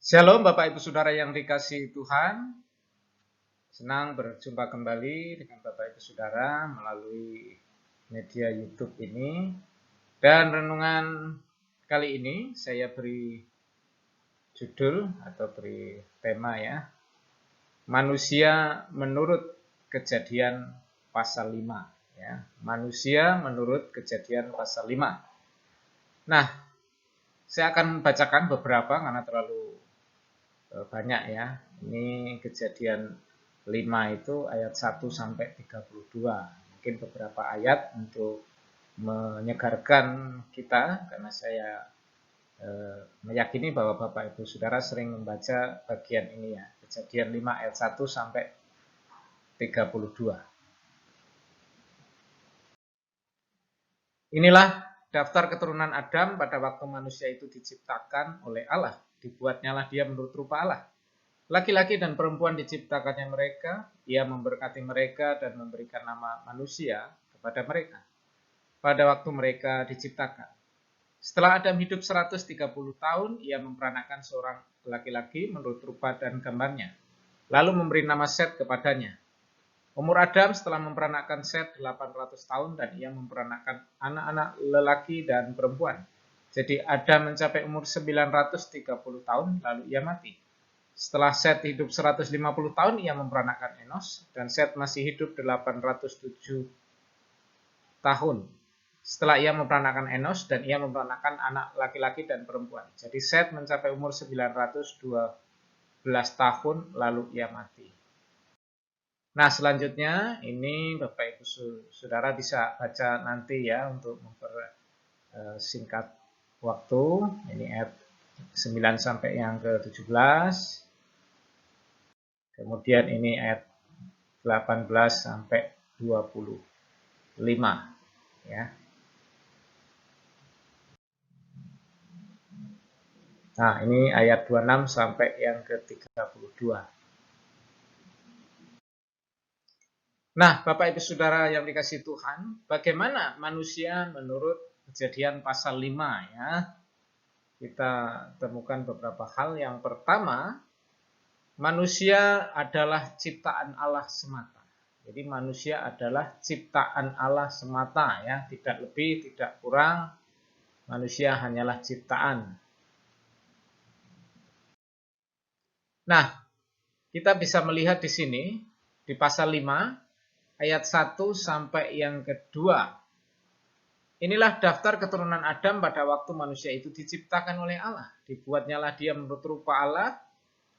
Shalom Bapak Ibu Saudara yang dikasihi Tuhan. Senang berjumpa kembali dengan Bapak Ibu Saudara melalui media YouTube ini. Dan renungan kali ini saya beri judul atau beri tema ya. Manusia menurut Kejadian pasal 5 ya. Manusia menurut Kejadian pasal 5. Nah, saya akan bacakan beberapa karena terlalu banyak ya. Ini Kejadian 5 itu ayat 1 sampai 32. Mungkin beberapa ayat untuk menyegarkan kita karena saya meyakini bahwa Bapak Ibu Saudara sering membaca bagian ini ya. Kejadian 5 ayat 1 sampai 32. Inilah daftar keturunan Adam pada waktu manusia itu diciptakan oleh Allah. Dibuatnyalah dia menurut rupa Allah. Laki-laki dan perempuan diciptakannya mereka, ia memberkati mereka dan memberikan nama manusia kepada mereka pada waktu mereka diciptakan. Setelah Adam hidup 130 tahun, ia memperanakan seorang laki-laki menurut rupa dan gambarnya, lalu memberi nama Set kepadanya. Umur Adam setelah memperanakan Set 800 tahun dan ia memperanakan anak-anak lelaki dan perempuan. Jadi Adam mencapai umur 930 tahun lalu ia mati. Setelah Set hidup 150 tahun, ia memperanakan Enos, dan Set masih hidup 807 tahun. Setelah ia memperanakan Enos, dan ia memperanakan anak laki-laki dan perempuan. Jadi Set mencapai umur 912 tahun, lalu ia mati. Nah, selanjutnya ini Bapak Ibu Saudara bisa baca nanti ya untuk mempersingkat waktu. Ini ayat 9 sampai yang ke-17. Kemudian ini ayat 18 sampai 25 ya. Nah, ini ayat 26 sampai yang ke-32. Nah, Bapak Ibu Saudara yang dikasihi Tuhan, bagaimana manusia menurut Kejadian pasal 5 ya? Kita temukan beberapa hal. Yang pertama, manusia adalah ciptaan Allah semata. Jadi manusia adalah ciptaan Allah semata ya, tidak lebih, tidak kurang. Manusia hanyalah ciptaan. Nah, kita bisa melihat di sini di pasal 5 ayat 1 sampai yang kedua. Inilah daftar keturunan Adam pada waktu manusia itu diciptakan oleh Allah. Dibuatnyalah dia menurut rupa Allah.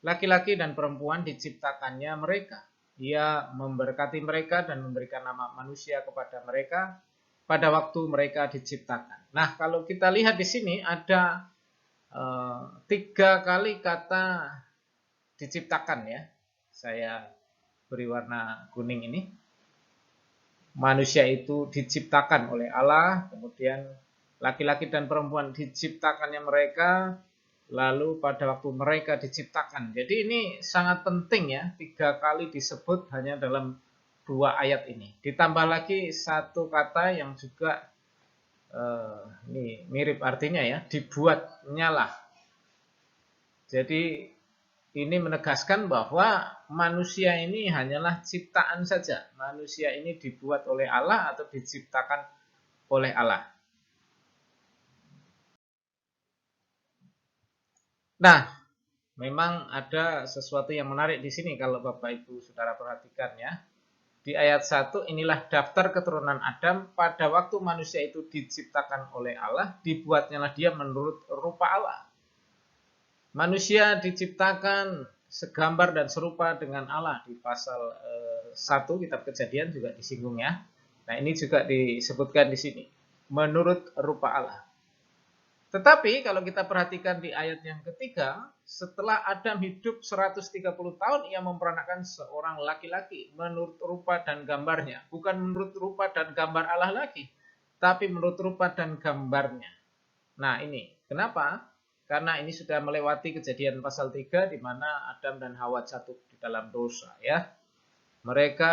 Laki-laki dan perempuan diciptakannya mereka. Ia memberkati mereka dan memberikan nama manusia kepada mereka pada waktu mereka diciptakan. Nah, kalau kita lihat di sini ada 3 kali kata diciptakan ya. Saya beri warna kuning ini. Manusia itu diciptakan oleh Allah, kemudian laki-laki dan perempuan diciptakannya mereka, lalu pada waktu mereka diciptakan. Jadi ini sangat penting ya, 3 kali disebut hanya dalam 2 ayat ini. Ditambah lagi satu kata yang juga ini mirip artinya ya, dibuatnyalah. Jadi ini menegaskan bahwa manusia ini hanyalah ciptaan saja. Manusia ini dibuat oleh Allah atau diciptakan oleh Allah. Nah, memang ada sesuatu yang menarik di sini kalau Bapak Ibu Saudara perhatikan ya. Di ayat 1, inilah daftar keturunan Adam pada waktu manusia itu diciptakan oleh Allah, dibuatnyalah dia menurut rupa Allah. Manusia diciptakan segambar dan serupa dengan Allah. Di pasal 1 kitab Kejadian juga disinggung ya. Nah, ini juga disebutkan di sini. Menurut rupa Allah. Tetapi kalau kita perhatikan di ayat yang ketiga, setelah Adam hidup 130 tahun, ia memperanakan seorang laki-laki menurut rupa dan gambarnya. Bukan menurut rupa dan gambar Allah lagi, tapi menurut rupa dan gambarnya. Nah, ini kenapa? Karena ini sudah melewati Kejadian pasal 3 di mana Adam dan Hawa jatuh di dalam dosa ya. Mereka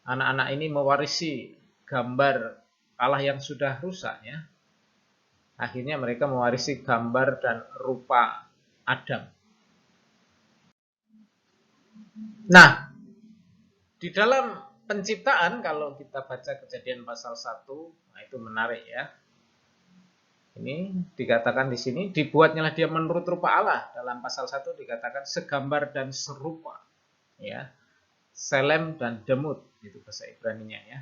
anak-anak ini mewarisi gambar Allah yang sudah rusak ya. Akhirnya mereka mewarisi gambar dan rupa Adam. Nah, di dalam penciptaan kalau kita baca Kejadian pasal 1, nah itu menarik ya. Ini dikatakan di sini, dibuatnyalah dia menurut rupa Allah. Dalam pasal 1 dikatakan segambar dan serupa. Ya, Selem dan Demut, itu bahasa Ibraninya ya.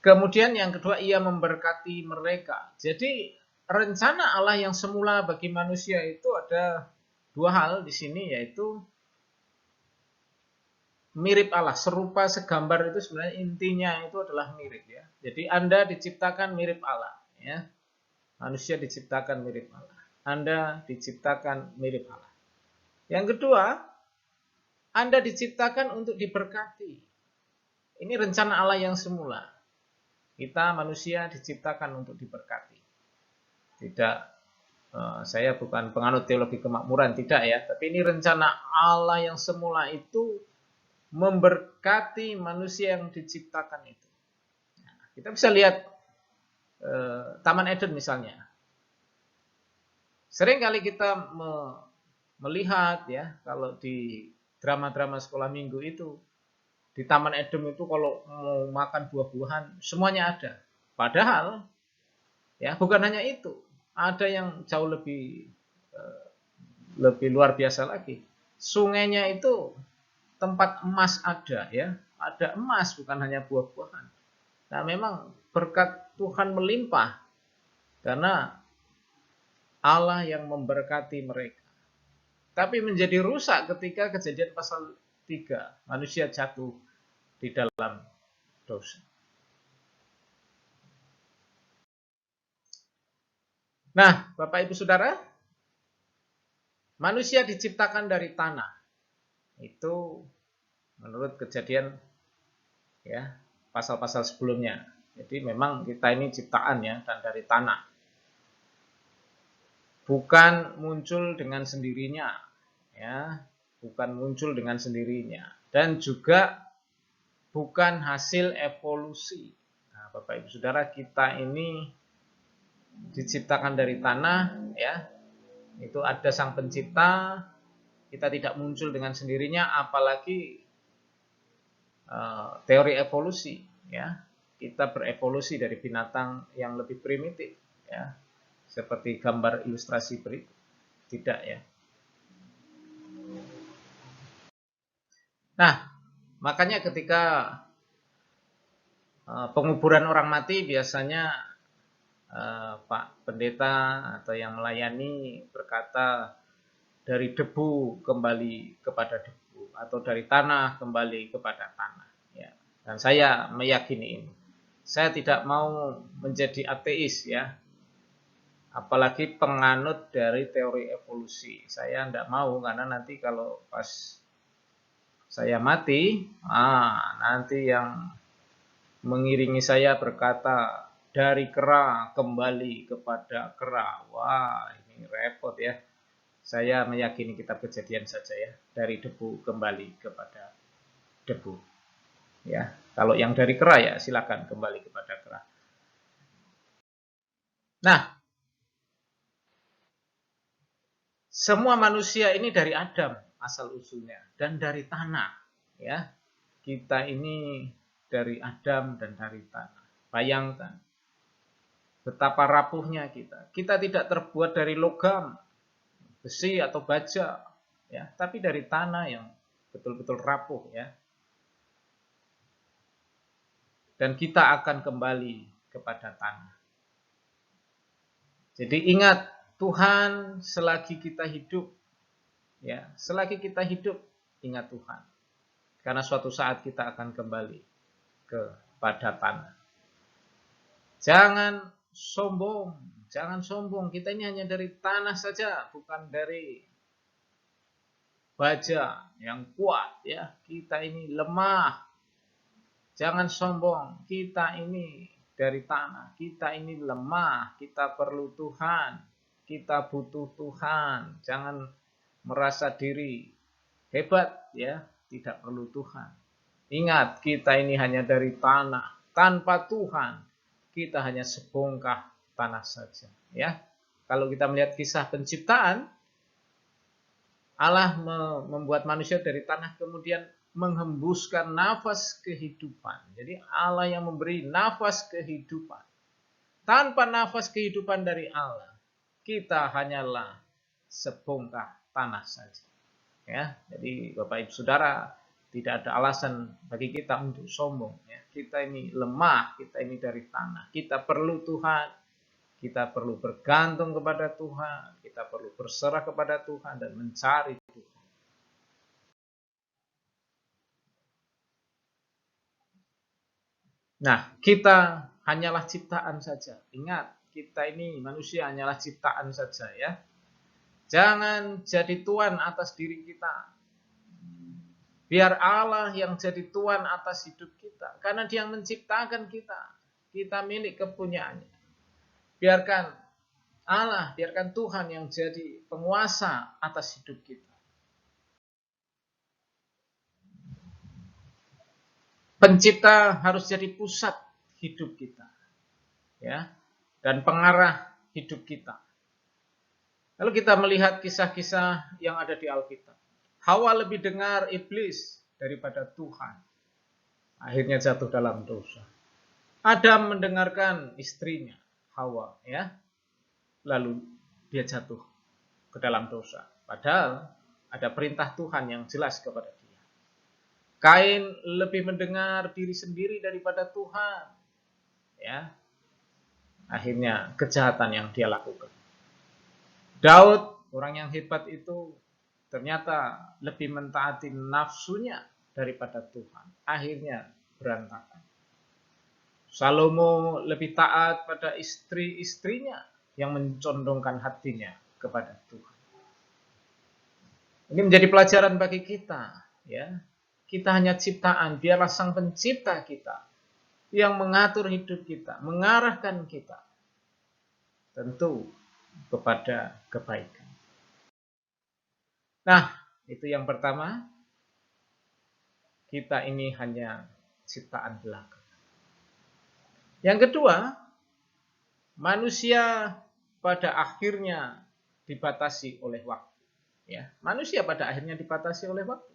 Kemudian yang kedua, ia memberkati mereka. Jadi rencana Allah yang semula bagi manusia itu ada dua hal di sini, yaitu mirip Allah, serupa, segambar itu sebenarnya intinya itu adalah mirip ya. Jadi Anda diciptakan mirip Allah ya. Manusia diciptakan mirip Allah. Anda diciptakan mirip Allah. Yang kedua, Anda diciptakan untuk diberkati. Ini rencana Allah yang semula. Kita manusia diciptakan untuk diberkati. Tidak, saya bukan penganut teologi kemakmuran, tidak ya. Tapi ini rencana Allah yang semula itu memberkati manusia yang diciptakan itu. Nah, kita bisa lihat Taman Eden misalnya. Sering kali kita melihat ya, kalau di drama-drama sekolah minggu itu, di Taman Eden itu kalau mau makan buah-buahan semuanya ada. Padahal ya bukan hanya itu, ada yang jauh lebih luar biasa lagi. Sungainya itu tempat emas ada ya, ada emas bukan hanya buah-buahan. Nah memang berkat Tuhan melimpah karena Allah yang memberkati mereka. Tapi menjadi rusak ketika Kejadian pasal 3, manusia jatuh di dalam dosa. Nah, Bapak Ibu Saudara, manusia diciptakan dari tanah. Itu menurut Kejadian ya, pasal-pasal sebelumnya. Jadi memang kita ini ciptaan ya, dan dari tanah. Bukan muncul dengan sendirinya ya, bukan muncul dengan sendirinya, dan juga bukan hasil evolusi. Nah, Bapak Ibu Saudara, kita ini diciptakan dari tanah ya. Itu ada Sang Pencipta, kita tidak muncul dengan sendirinya, apalagi teori evolusi ya. Kita berevolusi dari binatang yang lebih primitif ya. Seperti gambar ilustrasi berikut. Tidak ya. Nah, makanya ketika penguburan orang mati biasanya Pak Pendeta atau yang melayani berkata dari debu kembali kepada debu atau dari tanah kembali kepada tanah ya. Dan saya meyakini ini. Saya tidak mau menjadi ateis ya. Apalagi penganut dari teori evolusi. Saya tidak mau karena nanti kalau pas saya mati, nanti yang mengiringi saya berkata dari kera kembali kepada kera. Wah, ini repot ya. Saya meyakini kitab Kejadian saja ya, dari debu kembali kepada debu. Ya, kalau yang dari kera ya silakan kembali kepada kera. Nah, semua manusia ini dari Adam asal usulnya dan dari tanah ya. Kita ini dari Adam dan dari tanah. Bayangkan betapa rapuhnya kita. Kita tidak terbuat dari logam, besi atau baja ya, tapi dari tanah yang betul-betul rapuh ya. Dan kita akan kembali kepada tanah. Jadi ingat, Tuhan selagi kita hidup, ya, selagi kita hidup, ingat Tuhan. Karena suatu saat kita akan kembali kepada tanah. Jangan sombong, jangan sombong. Kita ini hanya dari tanah saja, bukan dari baja yang kuat, ya. Kita ini lemah. Jangan sombong. Kita ini dari tanah, kita ini lemah, kita perlu Tuhan, kita butuh Tuhan. Jangan merasa diri hebat ya, tidak perlu Tuhan. Ingat, kita ini hanya dari tanah, tanpa Tuhan kita hanya sebongkah tanah saja ya. Kalau kita melihat kisah penciptaan, Allah membuat manusia dari tanah kemudian menghembuskan nafas kehidupan. Jadi Allah yang memberi nafas kehidupan. Tanpa nafas kehidupan dari Allah, kita hanyalah sebongkah tanah saja. Ya, jadi Bapak Ibu Saudara, tidak ada alasan bagi kita untuk sombong. Ya. Kita ini lemah, kita ini dari tanah. Kita perlu Tuhan, kita perlu bergantung kepada Tuhan, kita perlu berserah kepada Tuhan dan mencari Tuhan. Nah, kita hanyalah ciptaan saja. Ingat, kita ini manusia hanyalah ciptaan saja ya. Jangan jadi tuan atas diri kita. Biar Allah yang jadi tuan atas hidup kita. Karena Dia yang menciptakan kita. Kita milik kepunyaannya. Biarkan Allah, biarkan Tuhan yang jadi penguasa atas hidup kita. Pencipta harus jadi pusat hidup kita. Ya, dan pengarah hidup kita. Lalu kita melihat kisah-kisah yang ada di Alkitab. Hawa lebih dengar iblis daripada Tuhan. Akhirnya jatuh dalam dosa. Adam mendengarkan istrinya, Hawa, ya. Lalu dia jatuh ke dalam dosa. Padahal ada perintah Tuhan yang jelas kepada dia. Kain lebih mendengar diri sendiri daripada Tuhan. Ya. Akhirnya kejahatan yang dia lakukan. Daud, orang yang hebat itu, ternyata lebih mentaati nafsunya daripada Tuhan. Akhirnya berantakan. Salomo lebih taat pada istri-istrinya yang mencondongkan hatinya kepada Tuhan. Ini menjadi pelajaran bagi kita. Ya, kita hanya ciptaan, biarlah Sang Pencipta kita yang mengatur hidup kita, mengarahkan kita tentu kepada kebaikan. Nah, itu yang pertama. Kita ini hanya ciptaan belaka. Yang kedua, manusia pada akhirnya dibatasi oleh waktu. Ya, manusia pada akhirnya dibatasi oleh waktu.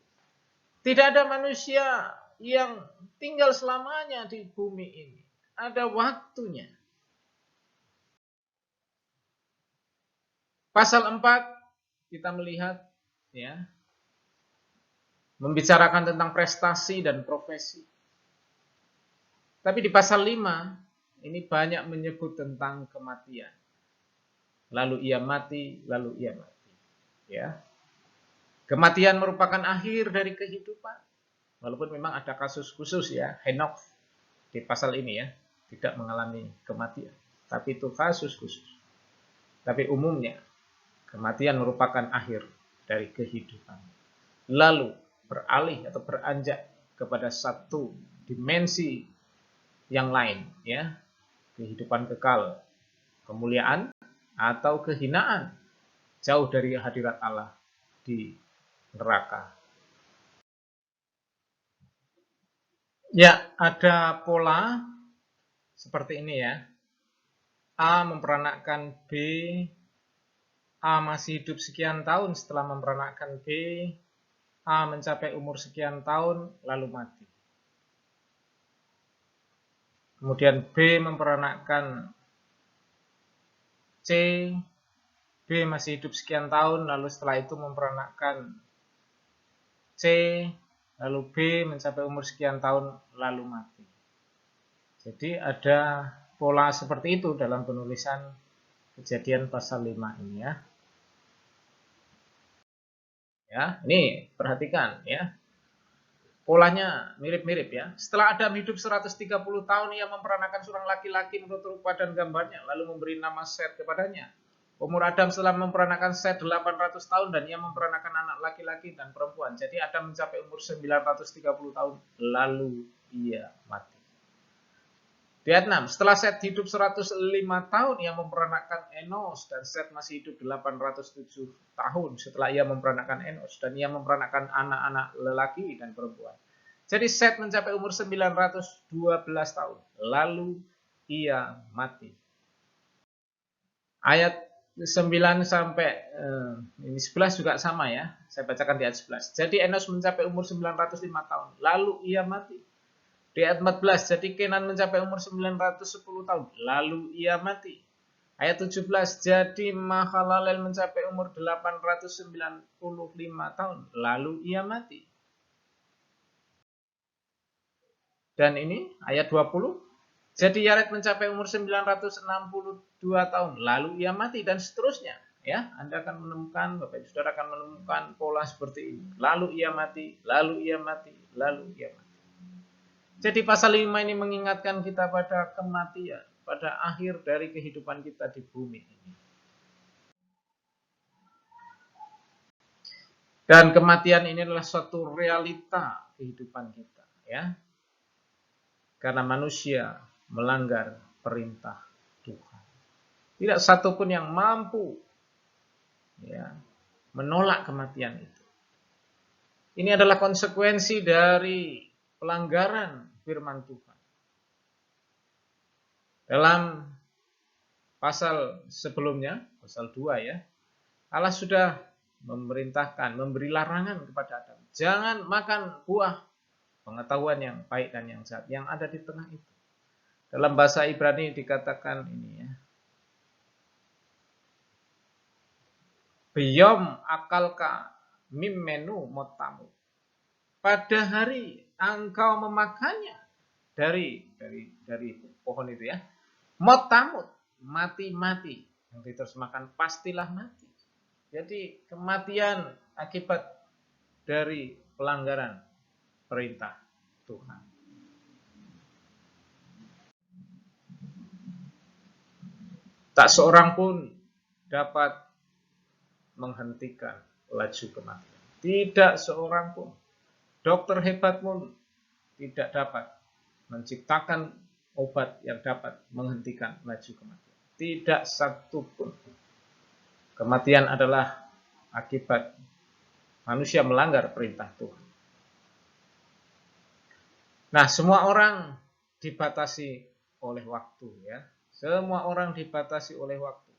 Tidak ada manusia yang tinggal selamanya di bumi ini. Ada waktunya. Pasal 4 kita melihat ya, membicarakan tentang prestasi dan profesi. Tapi di pasal 5 ini banyak menyebut tentang kematian. Lalu ia mati, lalu ia mati. Ya. Kematian merupakan akhir dari kehidupan. Walaupun memang ada kasus khusus ya, Henokh di pasal ini ya, tidak mengalami kematian. Tapi itu kasus khusus. Tapi umumnya kematian merupakan akhir dari kehidupan. Lalu beralih atau beranjak kepada satu dimensi yang lain, ya, kehidupan kekal, kemuliaan atau kehinaan, jauh dari hadirat Allah di neraka. Ya, ada pola seperti ini ya. A memperanakkan B, A masih hidup sekian tahun setelah memperanakkan B, A mencapai umur sekian tahun lalu mati. Kemudian B memperanakkan C, B masih hidup sekian tahun lalu setelah itu memperanakkan C, lalu B mencapai umur sekian tahun lalu mati. Jadi ada pola seperti itu dalam penulisan Kejadian pasal 5 ini ya. Ya, ini perhatikan ya. Polanya mirip-mirip ya. Setelah Adam hidup 130 tahun, ia memperanakan seorang laki-laki menurut rupa dan gambarnya, lalu memberi nama Set kepadanya. Umur Adam setelah memperanakan Set 800 tahun dan ia memperanakan anak laki-laki dan perempuan. Jadi Adam mencapai umur 930 tahun, lalu ia mati. Ayat 6, setelah Set hidup 105 tahun, ia memperanakan Enos, dan Set masih hidup 807 tahun setelah ia memperanakan Enos, dan ia memperanakan anak-anak lelaki dan perempuan. Jadi Set mencapai umur 912 tahun, lalu ia mati. Ayat 9 sampai ini 11 juga sama ya. Saya bacakan di ayat 11. Jadi Enos mencapai umur 905 tahun, lalu ia mati. Di ayat 14, jadi Kenan mencapai umur 910 tahun, lalu ia mati. Ayat 17, jadi Mahalalel mencapai umur 895 tahun, lalu ia mati. Dan ini ayat 20, jadi Yared mencapai umur 962 tahun, lalu ia mati, dan seterusnya. Ya, Anda akan menemukan, Bapak Ibu Saudara akan menemukan pola seperti ini. Lalu ia mati, lalu ia mati, lalu ia mati. Jadi pasal 5 ini mengingatkan kita pada kematian, pada akhir dari kehidupan kita di bumi ini. Dan kematian ini adalah suatu realita kehidupan kita, ya. Karena manusia melanggar perintah Tuhan. Tidak satu pun yang mampu ya, menolak kematian itu. Ini adalah konsekuensi dari pelanggaran firman Tuhan. Dalam pasal sebelumnya, pasal 2 ya, Allah sudah memerintahkan, memberi larangan kepada Adam. Jangan makan buah pengetahuan yang baik dan yang jahat yang ada di tengah itu. Dalam bahasa Ibrani dikatakan ini ya. Biyom akalka mimenu motamu. Pada hari engkau memakannya dari pohon itu ya. Motamut, mati-mati. Yang diterjemahkan pastilah mati. Jadi kematian akibat dari pelanggaran perintah Tuhan. Tak seorang pun dapat menghentikan laju kematian. Tidak seorang pun. Dokter hebat pun tidak dapat menciptakan obat yang dapat menghentikan laju kematian. Tidak satu pun. Kematian adalah akibat manusia melanggar perintah Tuhan. Nah, semua orang dibatasi oleh waktu ya. Semua orang dibatasi oleh waktu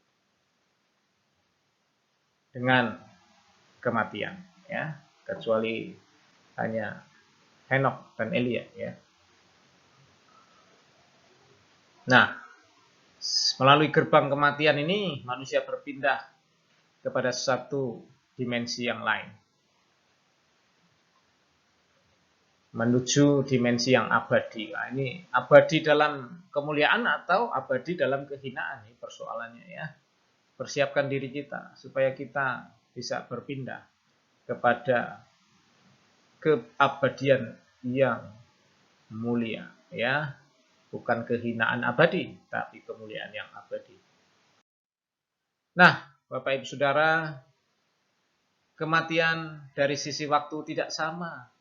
dengan kematian ya, kecuali hanya Henok dan Elia ya. Nah, melalui gerbang kematian ini manusia berpindah kepada satu dimensi yang lain. Menuju dimensi yang abadi. Nah, ini abadi dalam kemuliaan atau abadi dalam kehinaan ini persoalannya ya. Persiapkan diri kita supaya kita bisa berpindah kepada keabadian yang mulia ya. Bukan kehinaan abadi, tapi kemuliaan yang abadi. Nah, Bapak Ibu Saudara, kematian dari sisi waktu tidak sama.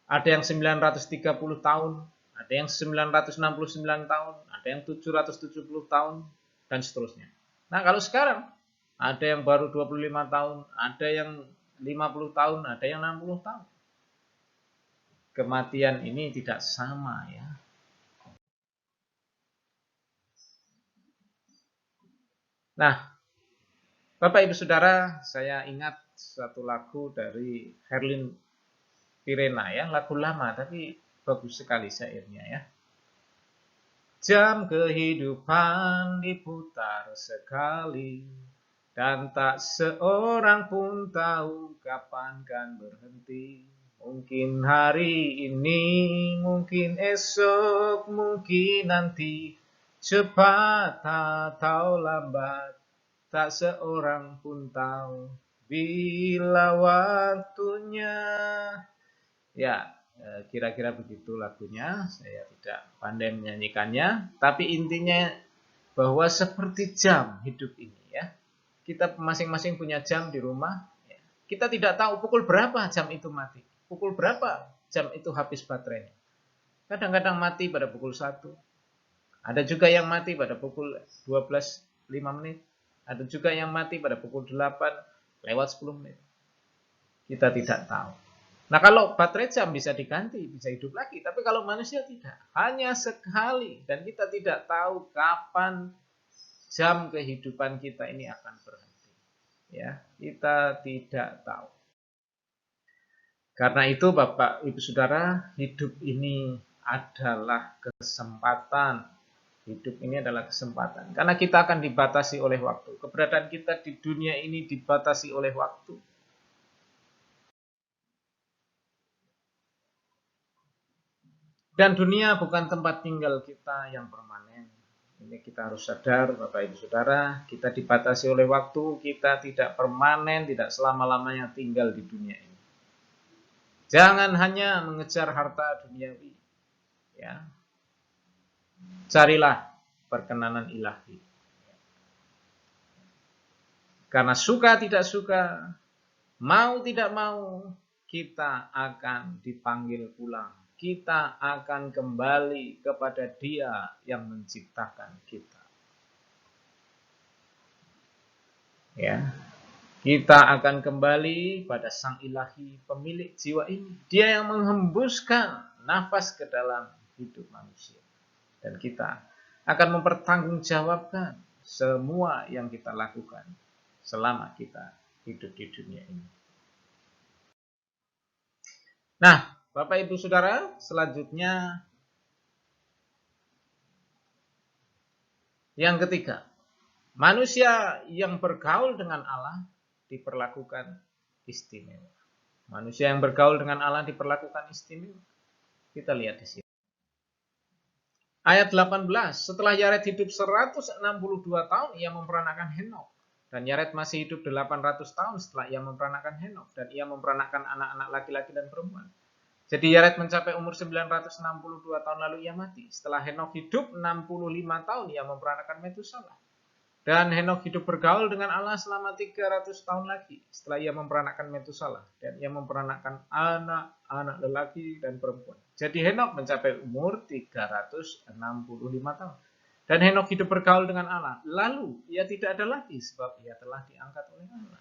Ada yang 930 tahun, ada yang 969 tahun, ada yang 770 tahun, dan seterusnya. Nah, kalau sekarang, ada yang baru 25 tahun, ada yang 50 tahun, ada yang 60 tahun. Kematian ini tidak sama ya. Nah, Bapak Ibu Saudara, saya ingat satu lagu dari Herlin Pirena ya, lagu lama tapi bagus sekali syairnya ya. Jam kehidupan diputar sekali dan tak seorang pun tahu kapan kan berhenti. Mungkin hari ini, mungkin esok, mungkin nanti, cepat atau lambat, tak seorang pun tahu bila waktunya. Ya, kira-kira begitu lagunya. Saya tidak pandai menyanyikannya, tapi intinya bahwa seperti jam hidup ini ya. Kita masing-masing punya jam di rumah. Ya. Kita tidak tahu pukul berapa jam itu mati. Pukul berapa jam itu habis baterainya. Kadang-kadang mati pada pukul 1. Ada juga yang mati pada pukul 12.05 menit. Ada juga yang mati pada pukul 8:10. Kita tidak tahu. Nah, kalau baterai jam bisa diganti, bisa hidup lagi. Tapi kalau manusia tidak. Hanya sekali. Dan kita tidak tahu kapan jam kehidupan kita ini akan berhenti. Ya, kita tidak tahu. Karena itu Bapak Ibu Saudara, hidup ini adalah kesempatan. Hidup ini adalah kesempatan. Karena kita akan dibatasi oleh waktu. Keberadaan kita di dunia ini dibatasi oleh waktu. Dan dunia bukan tempat tinggal kita yang permanen. Ini kita harus sadar, Bapak Ibu Saudara, kita dibatasi oleh waktu, kita tidak permanen, tidak selama-lamanya tinggal di dunia ini. Jangan hanya mengejar harta duniawi. Ya. Carilah perkenanan ilahi. Karena suka tidak suka, mau tidak mau, kita akan dipanggil pulang. Kita akan kembali kepada Dia yang menciptakan kita. Ya, kita akan kembali pada Sang Ilahi, pemilik jiwa ini. Dia yang menghembuskan nafas ke dalam hidup manusia. Dan kita akan mempertanggungjawabkan semua yang kita lakukan selama kita hidup di dunia ini. Nah, Bapak Ibu Saudara, selanjutnya yang ketiga, manusia yang bergaul dengan Allah diperlakukan istimewa. Manusia yang bergaul dengan Allah diperlakukan istimewa. Kita lihat di sini. Ayat 18, setelah Yared hidup 162 tahun, ia memperanakan Henok. Dan Yared masih hidup 800 tahun setelah ia memperanakan Henok. Dan ia memperanakan anak-anak laki-laki dan perempuan. Jadi Yared mencapai umur 962 tahun lalu ia mati. Setelah Henok hidup 65 tahun ia memperanakan Metusalah. Dan Henok hidup bergaul dengan Allah selama 300 tahun lagi setelah ia memperanakan Metusalah. Dan ia memperanakan anak-anak lelaki dan perempuan. Jadi Henok mencapai umur 365 tahun. Dan Henok hidup bergaul dengan Allah. Lalu ia tidak ada lagi sebab ia telah diangkat oleh Allah.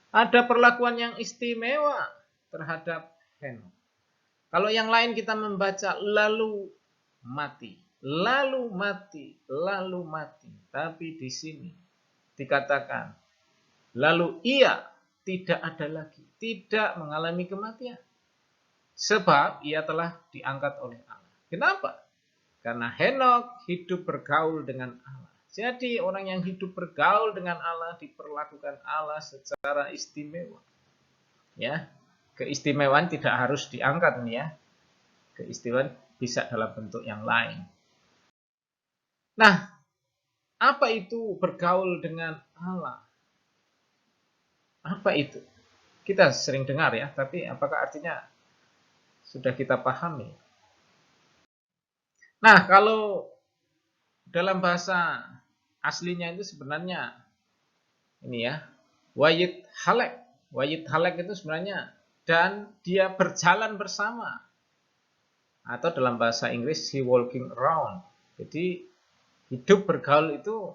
Ada perlakuan yang istimewa terhadap Henok. Kalau yang lain kita membaca lalu mati, lalu mati, lalu mati. Tapi di sini dikatakan lalu ia tidak ada lagi, tidak mengalami kematian. Sebab ia telah diangkat oleh Allah. Kenapa? Karena Henok hidup bergaul dengan Allah. Jadi orang yang hidup bergaul dengan Allah diperlakukan Allah secara istimewa. Ya. Keistimewaan tidak harus diangkat nih ya. Keistimewaan bisa dalam bentuk yang lain. Nah, apa itu bergaul dengan Allah? Apa itu? Kita sering dengar ya, tapi apakah artinya sudah kita pahami? Nah, kalau dalam bahasa aslinya itu sebenarnya ini ya, wayit halek. Wayit halek itu sebenarnya dan dia berjalan bersama. Atau dalam bahasa Inggris he walking around. Jadi hidup bergaul itu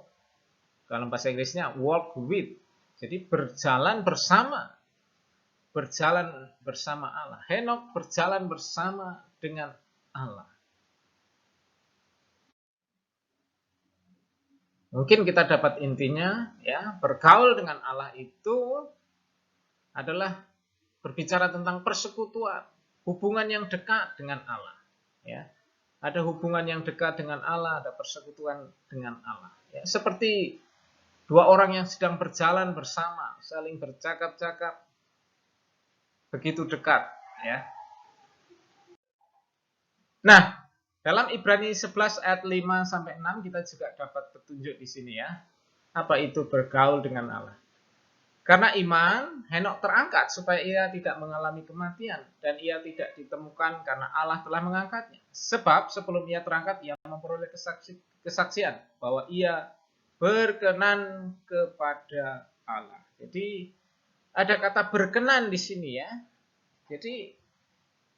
dalam bahasa Inggrisnya walk with. Jadi berjalan bersama. Berjalan bersama Allah. Henok berjalan bersama dengan Allah. Mungkin kita dapat intinya ya, bergaul dengan Allah itu adalah berbicara tentang persekutuan, hubungan yang dekat dengan Allah, ya. Ada hubungan yang dekat dengan Allah, ada persekutuan dengan Allah, ya. Seperti dua orang yang sedang berjalan bersama, saling bercakap-cakap, begitu dekat, ya. Nah, dalam Ibrani 11 ayat 5 sampai 6 kita juga dapat petunjuk di sini ya. Apa itu bergaul dengan Allah? Karena iman, Henok terangkat supaya ia tidak mengalami kematian dan ia tidak ditemukan karena Allah telah mengangkatnya. Sebab sebelum ia terangkat, ia memperoleh kesaksian bahwa ia berkenan kepada Allah. Jadi ada kata berkenan di sini ya. Jadi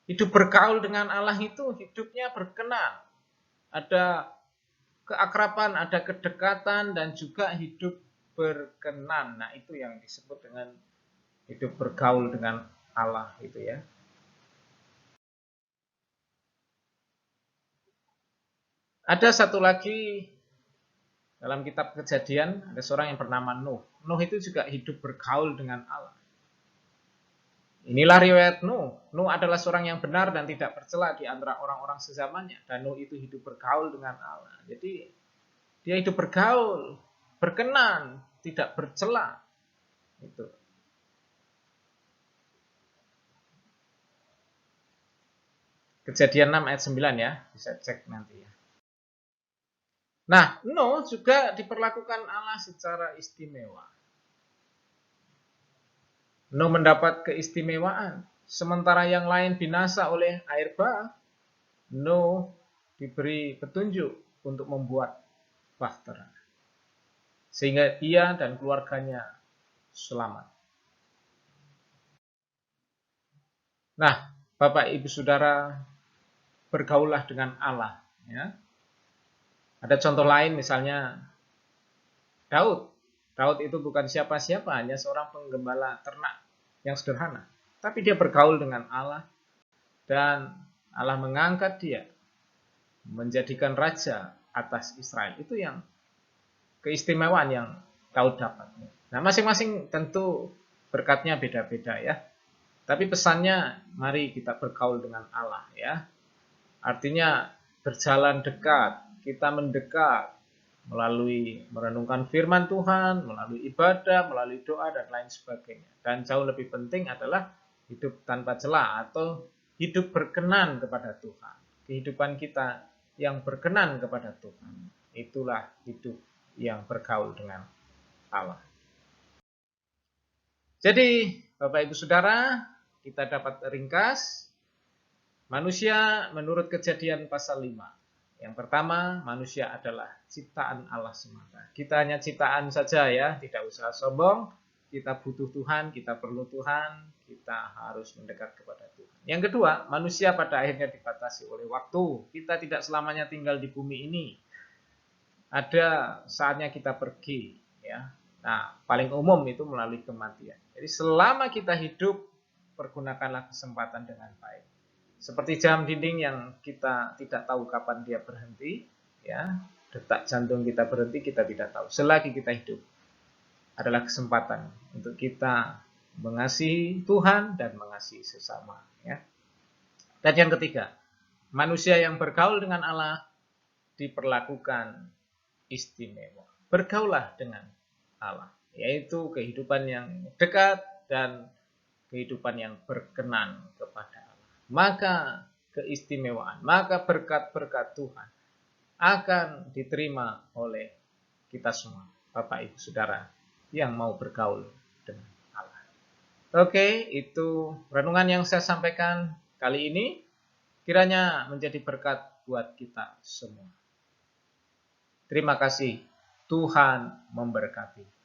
hidup bergaul dengan Allah itu hidupnya berkenan. Ada keakraban, ada kedekatan dan juga hidup berkenan. Nah, itu yang disebut dengan hidup bergaul dengan Allah itu ya. Ada satu lagi Dalam kitab Kejadian ada seorang yang bernama Nuh. Nuh itu juga hidup bergaul dengan Allah. Inilah riwayat Nuh. Nuh adalah seorang yang benar dan tidak bercela di antara orang-orang sezamannya. Dan Nuh itu hidup bergaul dengan Allah. Jadi dia hidup bergaul, berkenan, tidak bercela. Itu. Kejadian 6 ayat 9 ya, bisa cek nanti ya. Nah, Nuh juga diperlakukan Allah secara istimewa. Nuh mendapat keistimewaan. Sementara yang lain binasa oleh air bah, Nuh diberi petunjuk untuk membuat bahtera. Sehingga ia dan keluarganya selamat. Nah, Bapak Ibu Saudara, bergaullah dengan Allah. Ya. Ada contoh lain misalnya Daud. Daud itu bukan siapa-siapa, hanya seorang penggembala ternak yang sederhana. Tapi dia bergaul dengan Allah dan Allah mengangkat dia menjadikan raja atas Israel. Itu yang keistimewaan yang Daud dapat. Nah, masing-masing tentu berkatnya beda-beda ya. Tapi pesannya mari kita bergaul dengan Allah ya. Artinya berjalan dekat, kita mendekat melalui merenungkan firman Tuhan, melalui ibadah, melalui doa dan lain sebagainya. Dan jauh lebih penting adalah hidup tanpa celah atau hidup berkenan kepada Tuhan. Kehidupan kita yang berkenan kepada Tuhan. Itulah hidup yang bergaul dengan Allah. Jadi, Bapak Ibu Saudara, kita dapat ringkas manusia menurut Kejadian pasal 5. Yang pertama, manusia adalah ciptaan Allah semata. Kita hanya ciptaan saja ya, tidak usah sombong. Kita butuh Tuhan, kita perlu Tuhan, kita harus mendekat kepada Tuhan. Yang kedua, manusia pada akhirnya dibatasi oleh waktu. Kita tidak selamanya tinggal di bumi ini. Ada saatnya kita pergi ya. Nah, paling umum itu melalui kematian. Jadi selama kita hidup, pergunakanlah kesempatan dengan baik. Seperti jam dinding yang kita tidak tahu kapan dia berhenti, ya, detak jantung kita berhenti, kita tidak tahu. Selagi kita hidup, adalah kesempatan untuk kita mengasihi Tuhan dan mengasihi sesama. Ya. Dan yang ketiga, manusia yang bergaul dengan Allah diperlakukan istimewa. Bergaulah dengan Allah, yaitu kehidupan yang dekat dan kehidupan yang berkenan kepada Allah. Maka keistimewaan, maka berkat-berkat Tuhan akan diterima oleh kita semua, Bapak Ibu Saudara yang mau bergaul dengan Allah. Oke, itu renungan yang saya sampaikan kali ini. Kiranya menjadi berkat buat kita semua. Terima kasih. Tuhan memberkati.